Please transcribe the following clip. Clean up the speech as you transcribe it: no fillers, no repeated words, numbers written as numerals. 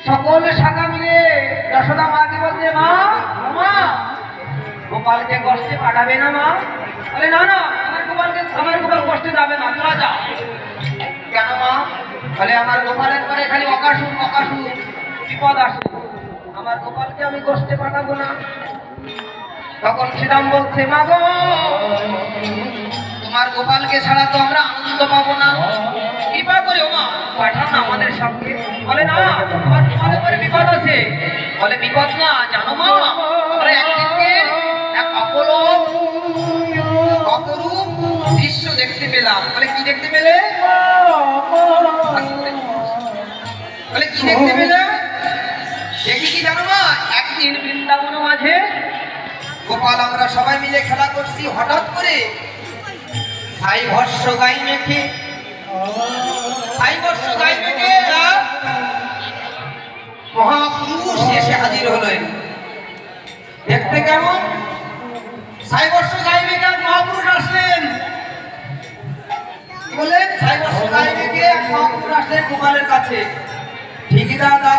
সকল শাখা মিলে যশোদা মাকে বলছে, মা মা গোপালকে কষ্টে পাঠাবে না মা? বলে না না, আমার গোপাল কষ্টে যাবে না, তোরা যা। কেন মা? বলে আমার গোপালের পরে খালি অকাশুক অকাশুক বিপদ আসে, আমার গোপালকে আমি কষ্টে পাঠাবো না। তখন শ্রীরাম বলছে, মা গো তোমার গোপালকে ছাড়া তো আমরা আনন্দ পাবো না, কৃপা করে ও মা পাঠান না আমাদের সঙ্গে। বলে না, তোমার গোপালের পরে বিপদ আছে। বলে বিপদ না জানো মা, আমরা একদিনকে এক অপরূপ দৃশ্য দেখতে পেলাম। বলে কি দেখতে পেলে? বলে কি দেখতে পেলে? দেখি কি জানো মা, একদিন বৃন্দাবন মাঝে গোপাল আমরা সবাই মিলে খেলা করছি, হঠাৎ করে ছাই ভস্য গাই মেখে মহাপুরুষ এসে হাজির হলেন। দেখতে কেমন? ছাই ভস্য গাই মেখে মহাপুরুষ আসলেন। বলেন ছাই ভস্য গাই মেখে এক মহাপুরুষ আসলেন গোপালের কাছে। ঠিকই দাদা